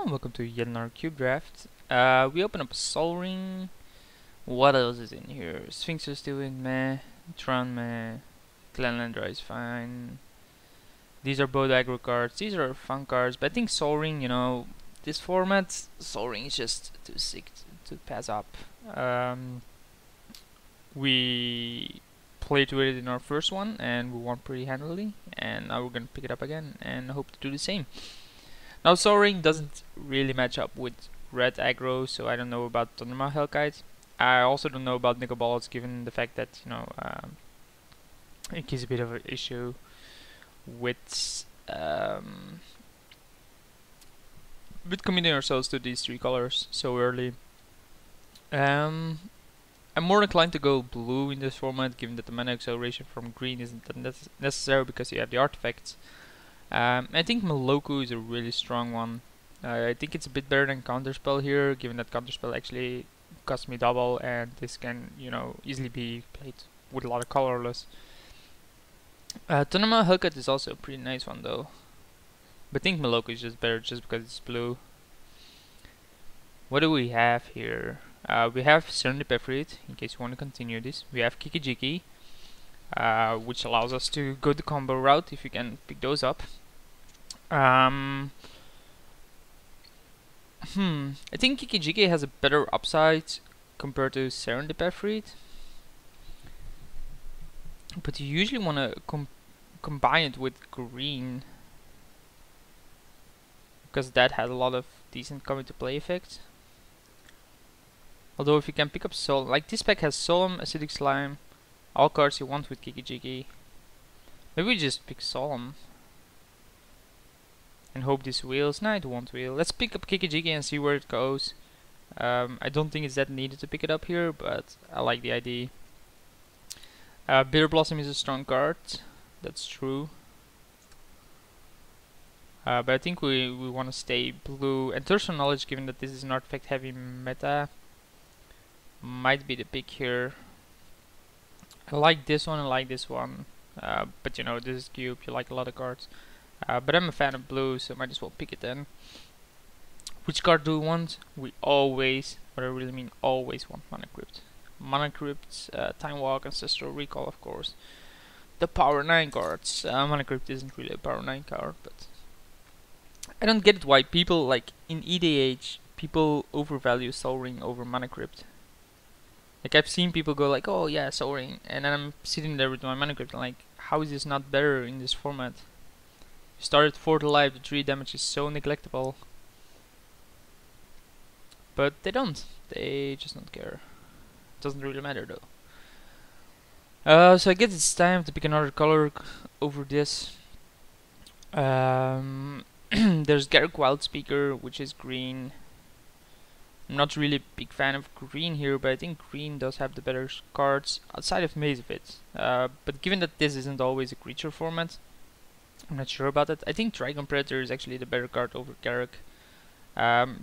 and welcome to yet another cube draft. We open up a Soul Ring. What else is in here? Sphinx is still in meh. Tron meh. Clanlandra is fine. These are both aggro cards. These are fun cards, but I think Soul Ring, this format, Soul Ring is just too sick to pass up. We played with it in our first one and we won pretty handily, and now we're gonna pick it up again and hope to do the same. Now Soul Ring doesn't really match up with red aggro, so I don't know about Thundermaw Hellkite. I also don't know about Nickel Balls, given the fact that it is a bit of an issue with committing ourselves to these three colors so early. I'm more inclined to go blue in this format, given that the mana acceleration from green isn't necessary because you have the artifacts. I think Maloku is a really strong one. I think it's a bit better than Counterspell here, given that Counterspell actually costs me double, and this can, easily be played with a lot of colorless. Thundermaw Hellkite is also a pretty nice one though, but I think Maloku is just better just because it's blue. What do we have here? We have Serendipity, in case you want to continue this. We have Kikijiki, which allows us to go the combo route if you can pick those up. I think Kikijiki has a better upside compared to Serendipity, but you usually want to combine it with green, because that has a lot of decent come into play effects. Although if you can pick up Soul, like this pack has Solemn, Acidic Slime, all cards you want with Kikijiki. Maybe we just pick Solemn and hope this wheels. Nah, it won't wheel. Let's pick up Kikijiki and see where it goes. I don't think it's that needed to pick it up here, but I like the idea. Bitter Blossom is a strong card, that's true. But I think we want to stay blue. And Thirst for Knowledge, given that this is an artifact heavy meta, might be the pick here. I like this one, I like this one. But this is cube, you like a lot of cards. But I'm a fan of blue, so might as well pick it then. Which card do we want? We always, what I really mean always, want Mana Crypt. Mana Crypt, Time Walk, Ancestral Recall, of course. The Power 9 cards. Mana Crypt isn't really a Power 9 card, but I don't get why people, like in EDH, people overvalue Soul Ring over Mana Crypt. Like I've seen people go like, oh yeah, Soul Ring, and then I'm sitting there with my Mana Crypt and like, how is this not better in this format? You started 4 to life, the 3 damage is so neglectable. But they don't. They just don't care. Doesn't really matter though. So I guess it's time to pick another color over this. There's Garruk Wildspeaker, which is green. I'm not really a big fan of green here, but I think green does have the better cards outside of Maze of it. But given that this isn't always a creature format, I'm not sure about that. I think Dragon Predator is actually the better card over Garruk.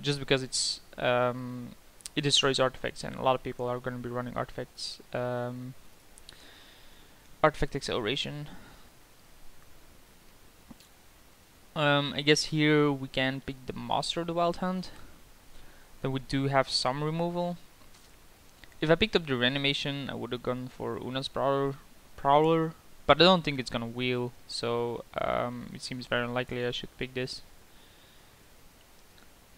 Just because it's it destroys artifacts, and a lot of people are going to be running artifacts, artifact acceleration. I guess here we can pick the Master of the Wild Hunt. Then we do have some removal. If I picked up the reanimation, I would have gone for Una's Prowler, but I don't think it's gonna wheel, so it seems very unlikely I should pick this.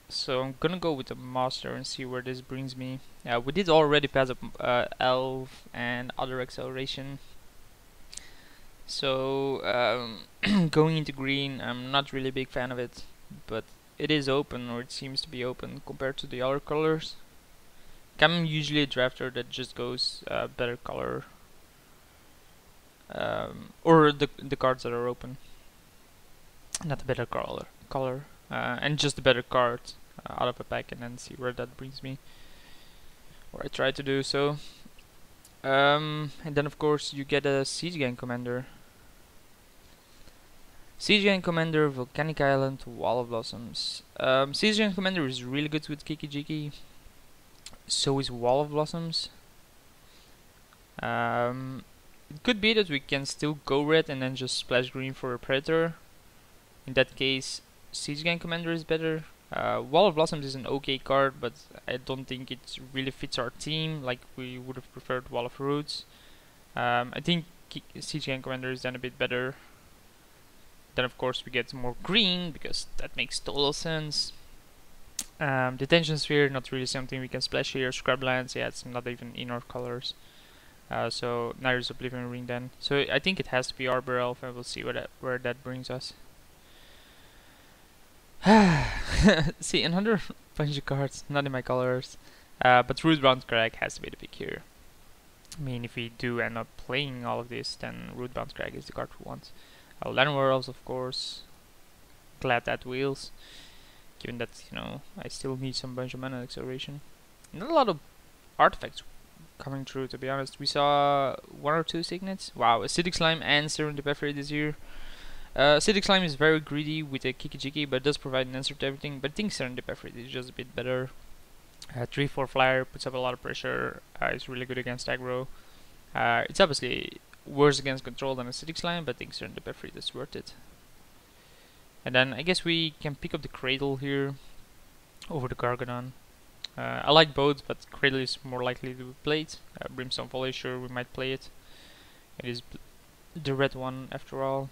So I'm gonna go with the Master and see where this brings me. We did already pass up Elf and other acceleration. So going into green, I'm not really a big fan of it, but it is open, or it seems to be open compared to the other colors. I'm usually a drafter that just goes better color, or the cards that are open, not the better color, and just the better card out of a pack, and then see where that brings me, or I try to do so. And then of course you get a Siege Gang Commander. Siege Gang Commander, Volcanic Island, Wall of Blossoms. Siege Gang Commander is really good with Kikijiki. So is Wall of Blossoms. It could be that we can still go red and then just splash green for a Predator. In that case, Siege Gang Commander is better. Wall of Blossoms is an okay card, but I don't think it really fits our team. Like, we would have preferred Wall of Roots. I think Siege Gang Commander is then a bit better. Then of course we get more green, because that makes total sense. Detention Sphere, not really something we can splash here. Scrublands, yeah, it's not even in our colors. So neither is Oblivion Ring then. So I think it has to be Arbor Elf, and we'll see where that brings us. See, another bunch of cards, not in my colors. But Rootbound Crag has to be the pick here. I mean, if we do end up playing all of this, then Rootbound Crag is the card we want. Land Worlds, of course. Glad that wheels. Given that, you know, I still need some bunch of mana acceleration. Not a lot of artifacts coming through, to be honest. We saw 1 or 2 signets. Wow, Acidic Slime and Serendipity this year. Acidic Slime is very greedy with a Kiki-Jiki, but does provide an answer to everything. But I think Serendipity is just a bit better. 3/4 flyer puts up a lot of pressure. It's really good against aggro. It's obviously worse against control than Acidic Slime, but I think Serendipity is worth it. And then I guess we can pick up the Cradle here over the Gargadon. I like both, but Cradle is more likely to be played. Brimstone Volley, sure, we might play it. It is the red one after all.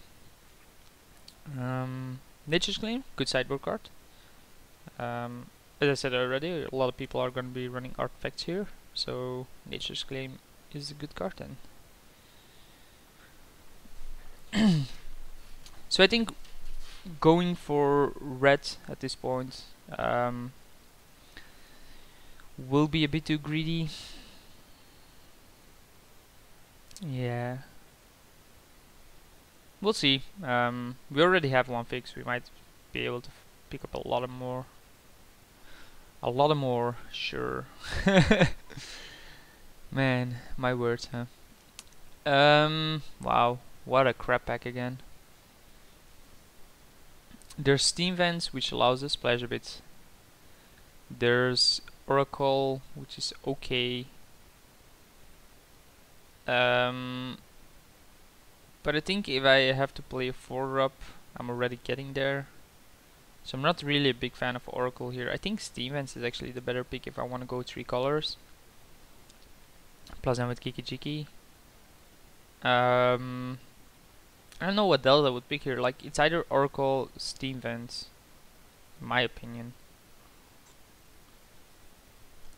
Nature's Claim, good sideboard card. As I said already, a lot of people are going to be running artifacts here, so Nature's Claim is a good card then. So I think going for red at this point will be a bit too greedy. Yeah. We'll see. We already have one fix. We might be able to pick up a lot of more. A lot of more, sure. Man, my words, huh? Wow, what a crap pack again. There's Steam Vents, which allows us splash a bit. There's Oracle, which is okay. But I think if I have to play a 4-drop, I'm already getting there. So I'm not really a big fan of Oracle here. I think Steam Vents is actually the better pick if I want to go 3 colors. Plus then with Kiki-Jiki. I don't know what else I would pick here. Like, it's either Oracle, Steam Vents, in my opinion.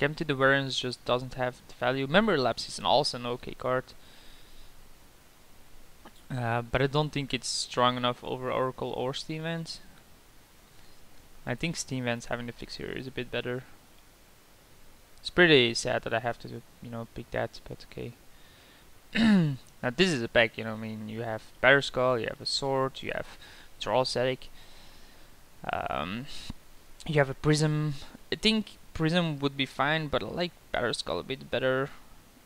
Empty the Warrens just doesn't have the value. Memory Lapse is also an okay card. But I don't think it's strong enough over Oracle or Steam Vents. I think Steam Vents having the fix here is a bit better. It's pretty sad that I have to, you know, pick that, but okay. Now this is a pack, you know, I mean, you have Batterskull, you have a Sword, you have Troll Static, you have a Prism. I think Prism would be fine, but I like Batterskull a bit better.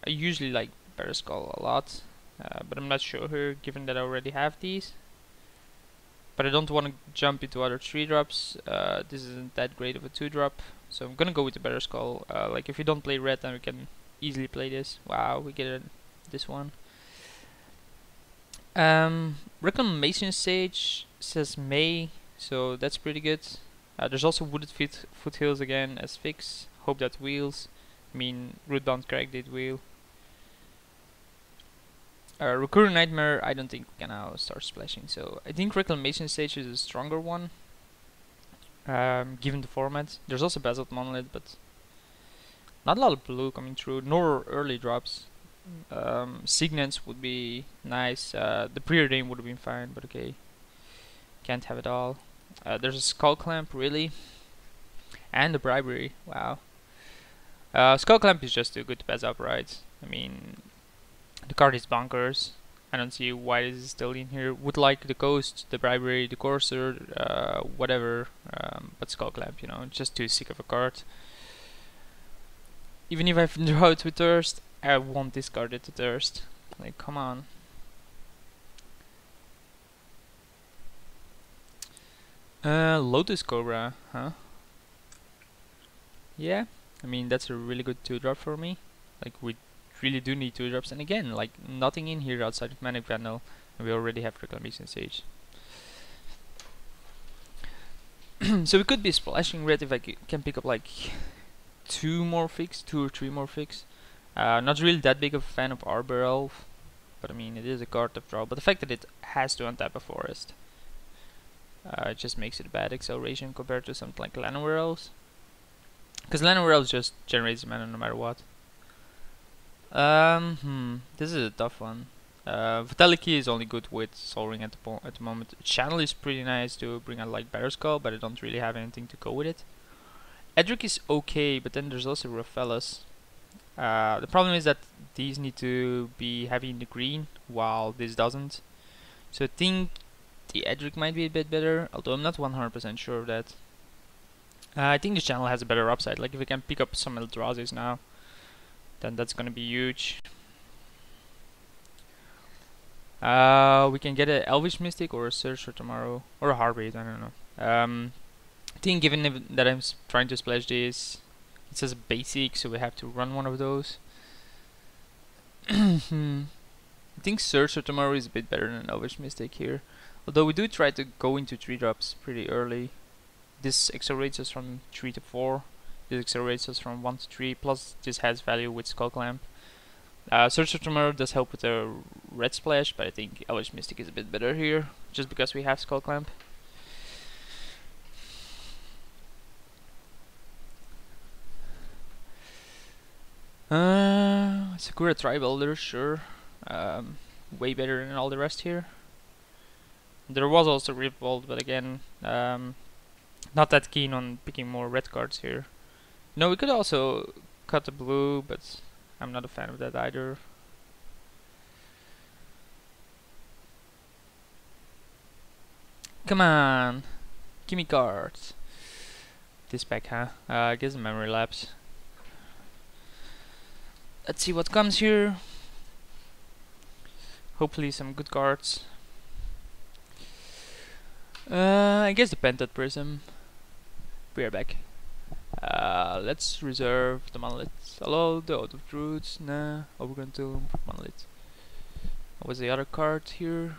I usually like Batterskull a lot, but I'm not sure here, given that I already have these. But I don't want to jump into other 3-drops. This isn't that great of a 2-drop, so I'm gonna go with the Batterskull. Like, if you don't play red, then we can easily play this. Wow, we get this one. Reclamation Sage says May, so that's pretty good. There's also Wooded Foothills again as fix. Hope that wheels. I mean, Rootbound Crag did wheel. Recurring Nightmare, I don't think we can now start splashing, so I think Reclamation Sage is a stronger one, given the format. There's also Basalt Monolith, but not a lot of blue coming through, nor early drops. Signets would be nice. The Preordain would have been fine, but okay, can't have it all. There's a Skull Clamp, really, and the Bribery. Wow. Skull Clamp is just too good to pass up, right? I mean, the card is bonkers. I don't see why this is still in here. Would like the Ghost, the Bribery, the Courser, whatever, but Skull Clamp, you know, just too sick of a card. Even if I draw it with Thirst, I won't discard it to Thirst. Like, come on. Lotus Cobra, huh? Yeah, I mean, that's a really good 2-drop for me. Like, we really do need 2-drops, and again, like, nothing in here outside of Manic Vandal, and we already have Reclamation Sage. So we could be splashing red if I can pick up like two or three more fix. Not really that big of a fan of Arbor Elf, but I mean it is a card of draw. But the fact that it has to untap a forest, it just makes it a bad acceleration compared to something like Llanowar Elves. Because Llanowar Elves just generates mana no matter what. This is a tough one. Vitality is only good with Sol Ring at the moment. Channel is pretty nice to bring out like Bear Skull, but I don't really have anything to go with it. Edric is okay, but then there's also Raphaelus. The problem is that these need to be heavy in the green, while this doesn't. So I think the Edric might be a bit better, although I'm not 100% sure of that. I think the channel has a better upside. Like if we can pick up some Eldrazi's now, then that's gonna be huge. We can get an Elvish Mystic or a Search for Tomorrow or a Heartbeat. I don't know. I think given that I'm trying to splash this, it says basic, so we have to run one of those. I think Search for Tomorrow is a bit better than Elvish Mystic here. Although we do try to go into 3-drops pretty early. This accelerates us from 3 to 4. This accelerates us from 1 to 3. Plus this has value with Skull Clamp. Search for Tomorrow does help with a red splash, but I think Elvish Mystic is a bit better here, just because we have Skull Clamp. Sakura Tribe Elder, sure. Way better than all the rest here. There was also Riftbolt, but again, not that keen on picking more red cards here. No, we could also cut the blue, but I'm not a fan of that either. Come on, gimme cards. This pack, huh? I guess a memory lapse. Let's see what comes here. Hopefully some good cards. I guess the Pentat Prism. We are back. Let's reserve the Monoliths. Hello, the Out of Roots. Nah, Overgrown Tomb, Monolith. What was the other card here?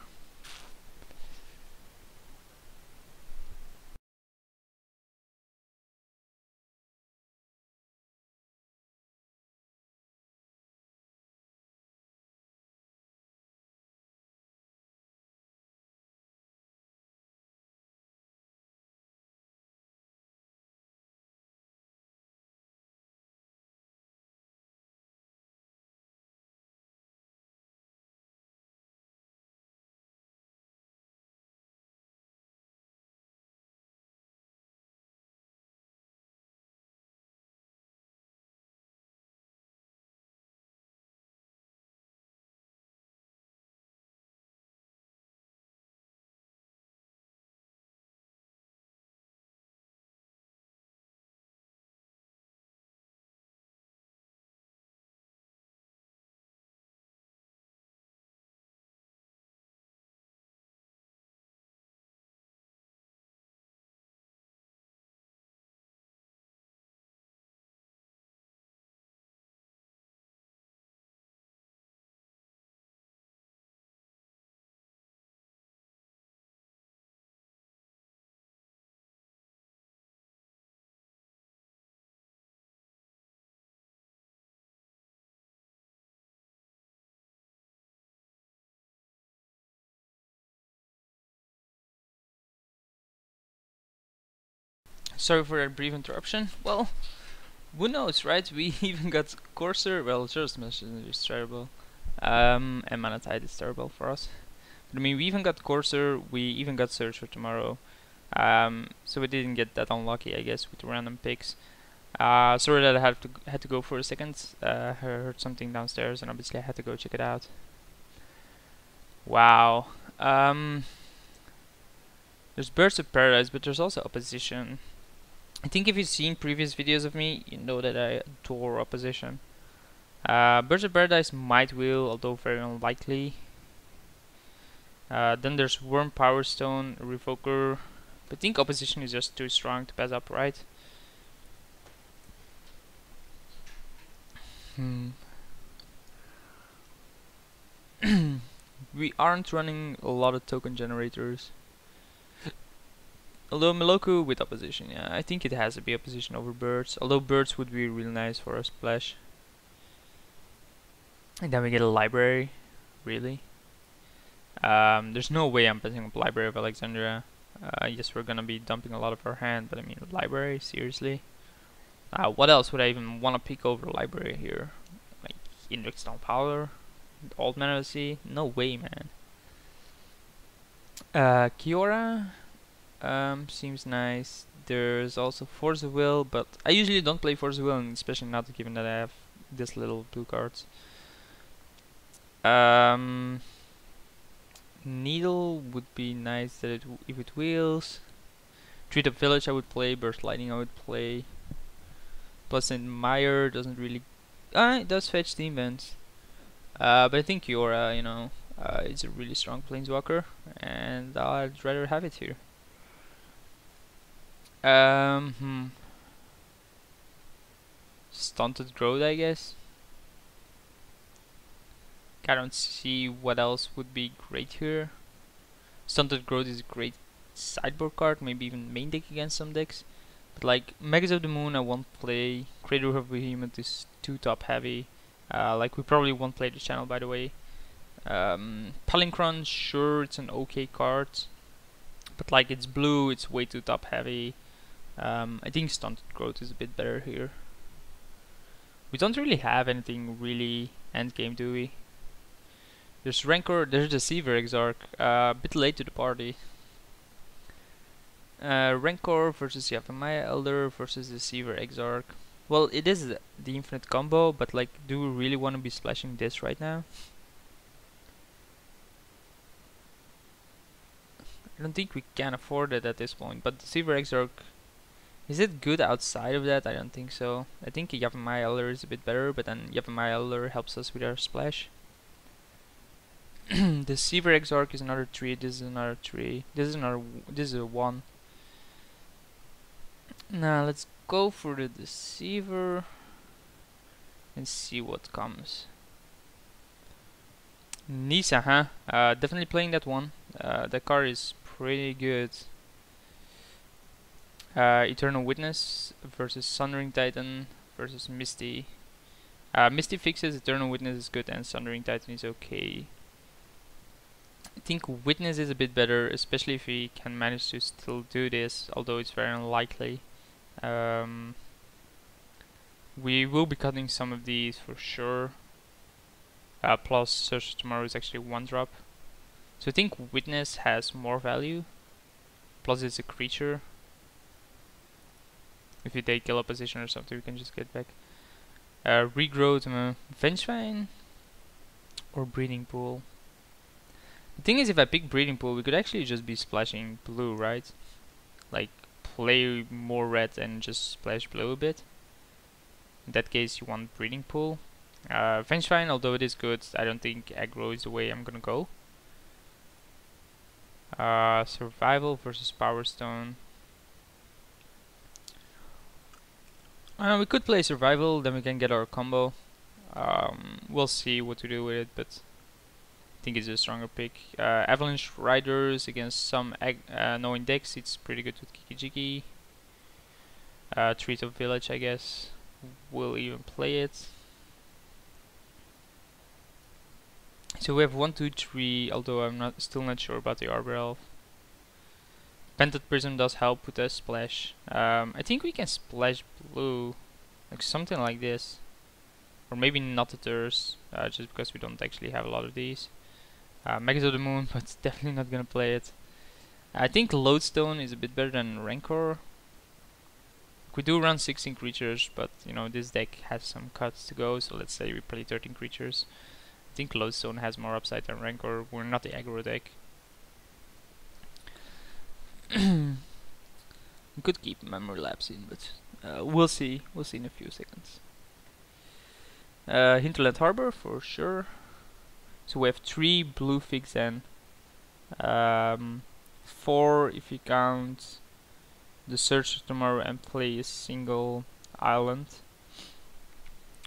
Sorry for that brief interruption. Well, who knows, right? We even got Courser. Well, just Mission is terrible. And Manatide is terrible for us. But I mean, we even got Courser. We even got Search for Tomorrow. So we didn't get that unlucky, I guess, with random picks. Sorry that I had to go for a second. I heard something downstairs, and obviously I had to go check it out. Wow. There's Birds of Paradise, but there's also Opposition. I think if you've seen previous videos of me, you know that I adore Opposition. Birds of Paradise might wheel, although very unlikely. Then there's Worm Power Stone, Revoker. But I think Opposition is just too strong to pass up, right? We aren't running a lot of token generators. Although Meloku with opposition, yeah, I think it has to be opposition over birds. Although birds would be really nice for a splash. And then we get a library, really. There's no way I'm passing up Library of Alexandria. Yes, we're gonna be dumping a lot of our hand, but I mean, library, seriously? What else would I even want to pick over library here? Like, Indrix Stone Power? Old Man of the Sea? No way, man. Kiora? Seems nice. There's also Force of Will, but I usually don't play Force of Will, and especially not given that I have this little blue cards. Needle would be nice that if it wheels. Treat Up Village I would play, Burst Lightning I would play. Plus Admire doesn't really... it does fetch Steam Vents. But I think Kiora, you know, is a really strong Planeswalker, and I'd rather have it here. Stunted Growth, I guess. I don't see what else would be great here. Stunted Growth is a great sideboard card, maybe even main deck against some decks. But like Megas of the Moon I won't play. Crater of Behemoth is too top heavy. Like we probably won't play the channel, by the way. Palinchron, sure, it's an okay card, but like it's blue, it's way too top heavy. I think Stunted Growth is a bit better here. We don't really have anything really endgame, do we? There's Rancor, there's the Seaver Exarch, a bit late to the party. Rancor versus Yavimaya Elder versus the Seaver Exarch. Well, it is the infinite combo, but like, do we really want to be splashing this right now? I don't think we can afford it at this point, but the Seaver Exarch, is it good outside of that? I don't think so. I think Yavimaya Elder is a bit better, but then Yavimaya Elder helps us with our splash. The Seaver Exarch is another 3, this is another 3, this is a 1. Now let's go for the Deceiver and see what comes. Nisa, huh? Definitely playing that one. That card is pretty good. Eternal Witness versus Sundering Titan versus Misty. Misty fixes, Eternal Witness is good, and Sundering Titan is okay. I think Witness is a bit better, especially if we can manage to still do this, although it's very unlikely. We will be cutting some of these for sure. Plus Search of Tomorrow is actually 1-drop. So I think Witness has more value. Plus it's a creature. If you take kill opposition or something, we can just get back. Regrowth, Vengevine or Breeding Pool. The thing is, if I pick Breeding Pool, we could actually just be splashing blue, right? Like, play more red and just splash blue a bit. In that case, you want Breeding Pool. Vengevine, although it is good, I don't think aggro is the way I'm gonna go. Survival versus Power Stone. We could play Survival, then we can get our combo. We'll see what to do with it, but I think it's a stronger pick. Avalanche Riders against some knowing decks, it's pretty good with Kiki-Jiki. Treat of Village, I guess. We'll even play it. So we have 1, 2, 3, although I'm still not sure about the Arbor Elf. Pented Prism does help with a splash. I think we can splash blue, like something like this. Or maybe not the Thirst, just because we don't actually have a lot of these. Megas of the Moon, but definitely not gonna play it. I think Lodestone is a bit better than Rancor. We do run 16 creatures, but you know, this deck has some cuts to go, so let's say we play 13 creatures. I think Lodestone has more upside than Rancor. We're not the aggro deck. We could keep Memory Lapse in, but we'll see. We'll see in a few seconds. Hinterland Harbor for sure. So we have 3 blue figs and 4 if you count the Search of Tomorrow and play a single island.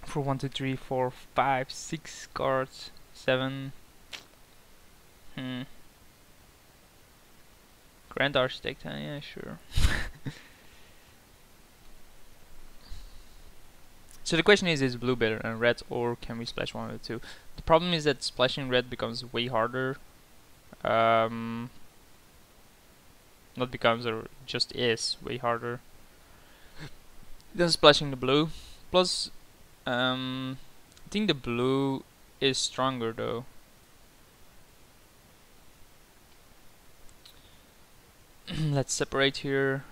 For 1, 2, 3, 4, 5, 6 cards, 7. Grand Architect, huh? Yeah, sure. So the question is blue better than red, or can we splash one of the two? The problem is that splashing red becomes way harder. Not becomes, or just is way harder than splashing the blue. Plus, I think the blue is stronger though. Let's separate here.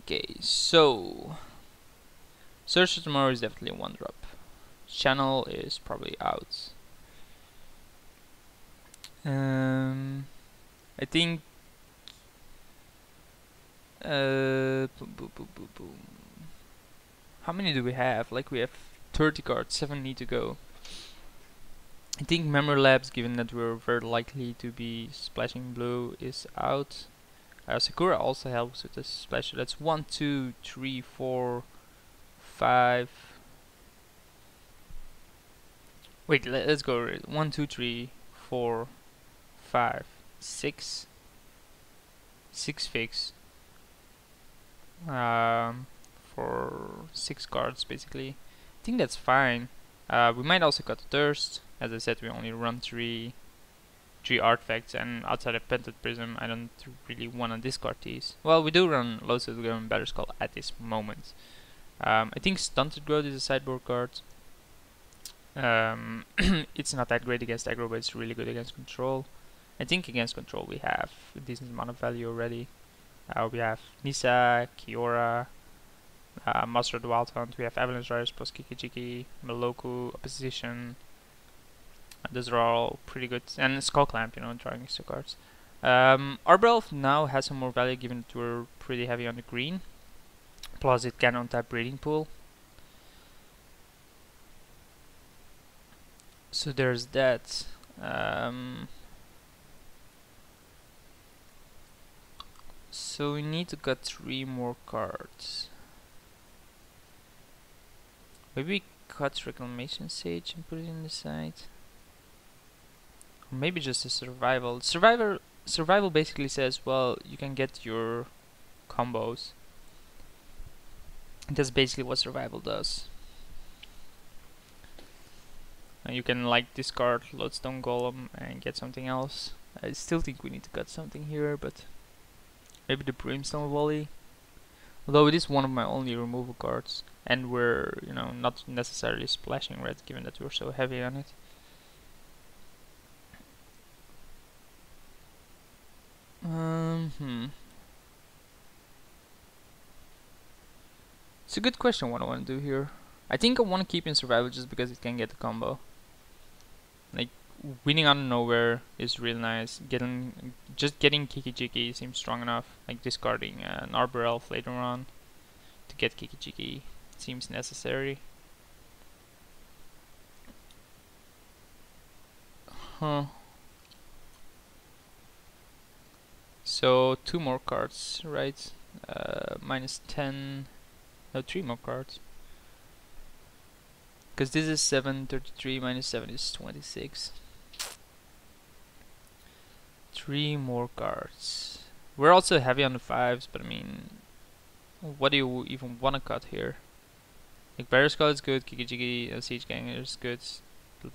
Okay, so Search for Tomorrow is definitely a 1-drop. Channel is probably out. I think boom, boom, boom, boom, boom. How many do we have? Like we have 30 cards, 7 need to go. I think Memory Labs, given that we're very likely to be splashing blue, is out. Sakura also helps with this splash. So that's 1, 2, 3, 4, 5. Wait, let's go. 1, 2, 3, 4, 5, 6. 6 fix. For 6 cards basically. I think that's fine. We might also cut Thirst. As I said, we only run 3 artifacts, and outside of Pented Prism, I don't really want to discard these. Well, we do run Lotus of and Better Skull at this moment. I think Stunted Growth is a sideboard card. It's not that great against aggro, but it's really good against control. I think against control we have a decent amount of value already. We have Nissa, Kiora, Master of the Wild Hunt, we have Avalanche Riders plus Kiki-Jiki, Meloku, Opposition. Those are all pretty good. And Skull Clamp, you know, drawing extra cards. Arbor Elf now has some more value given that we're pretty heavy on the green. Plus it can untap Breeding Pool. So there's that. So we need to cut 3 more cards. Maybe cut Reclamation Sage and put it in the side. Or maybe just a survival. Survival basically says, well, you can get your combos. That's basically what survival does. And you can like discard Lodestone Golem and get something else. I still think we need to cut something here, but maybe the Brimstone Volley. Although it is one of my only removal cards, and we're, you know, not necessarily splashing red given that we're so heavy on it. It's a good question what I want to do here. I think I want to keep in survival just because it can get a combo. Like winning out of nowhere is real nice. Just getting Kiki-Jiki seems strong enough. Like discarding an Arbor Elf later on to get Kiki-Jiki seems necessary. So 2 more cards, right? Minus 10. No, 3 more cards. Because this is 7, 33 minus 7 is 26. 3 more cards. We're also heavy on the 5s, but I mean, what do you even want to cut here? Like Better Skull is good, Kiki-Jiki, Siege Ganger is good,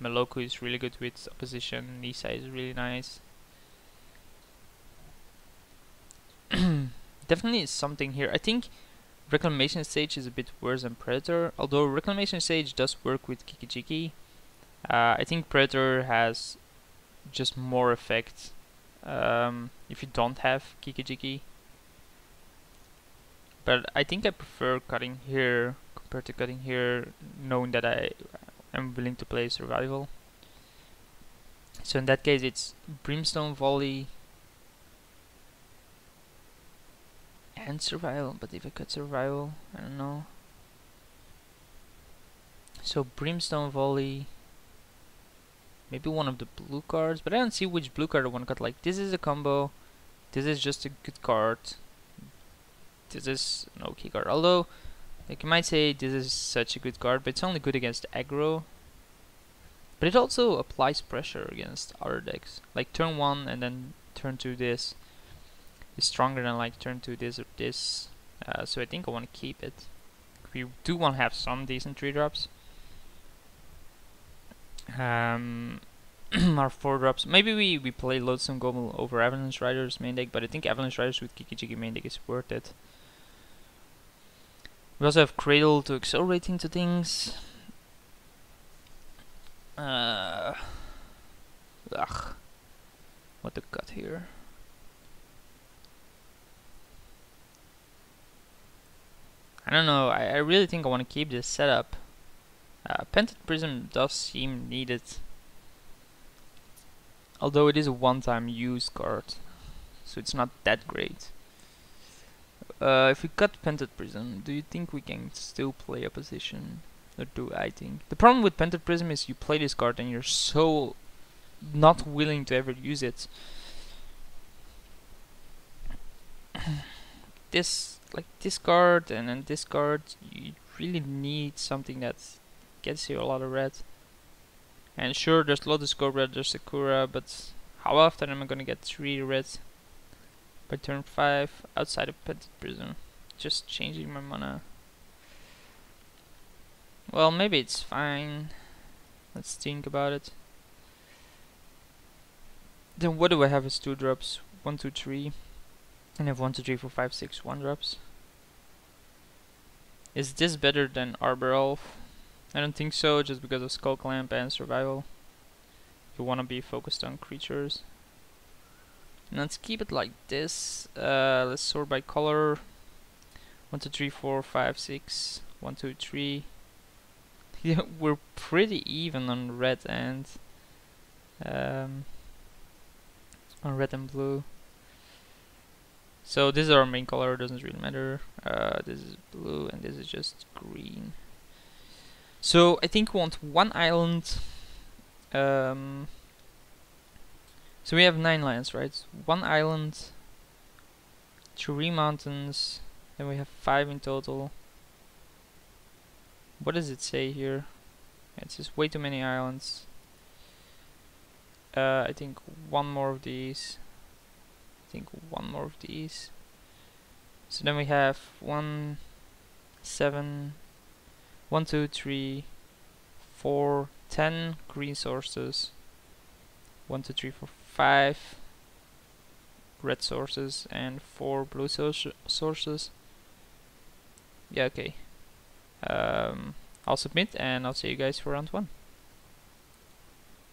Meloku is really good with opposition, Nissa is really nice. Definitely something here. I think Reclamation Sage is a bit worse than Predator, although Reclamation Sage does work with Kiki-Jiki. I think Predator has just more effect if you don't have Kiki-Jiki. But I think I prefer cutting here compared to cutting here, knowing that I am willing to play survival. So in that case it's Brimstone Volley and survival, but if I cut survival, I don't know. So Brimstone Volley, maybe one of the blue cards, but I don't see which blue card I want to cut. Like this is a combo, this is just a good card, this is an okay card. Although, like you might say this is such a good card, but it's only good against aggro. But it also applies pressure against other decks. Like turn 1 and then turn 2 this is stronger than like turn 2 this or this. So I think I want to keep it. We do want to have some decent 3-drops. Our 4-drops. Maybe we play Loathsome Goblin over Avalanche Riders main deck, but I think Avalanche Riders with Kiki Jiki main deck is worth it. We also have Cradle to accelerate into things. Ugh. What to cut here? I don't know. I really think I want to keep this setup. Pented Prism does seem needed, although it is a one-time use card, so it's not that great. If we cut Pented Prism, do you think we can still play a position? Or do I think? The problem with Pented Prism is you play this card and you're so not willing to ever use it. This card and then this card, you really need something that gets you a lot of red. And sure, there's Lotus Cobra, there's Sakura, but how often am I gonna get 3 red by turn 5 outside of Pented Prism? Just changing my mana. Well, maybe it's fine. Let's think about it. Then what do I have as 2-drops? 1, 2, 3. And I have 1, 2, 3, 4, 5, 6 1-drops. Is this better than Arbor Elf? I don't think so, just because of Skull Clamp and Survival. You wanna be focused on creatures. And let's keep it like this. Let's sort by color. 1, 2, 3, 4, 5, 6. 1, 2, 3. Yeah, we're pretty even on red and blue. So this is our main color, doesn't really matter. This is blue and this is just green. So I think we want 1 island. So we have 9 lands, right? 1 island, 3 mountains, then we have 5 in total. What does it say here? It's just way too many islands. I think 1 more of these. I think 1 more of these. So then we have 1, 7, 1, 2, 3, 4, 10 green sources. 1, 2, 3, 4, 5 red sources and 4 blue sources. Yeah, okay. I'll submit and I'll see you guys for round 1.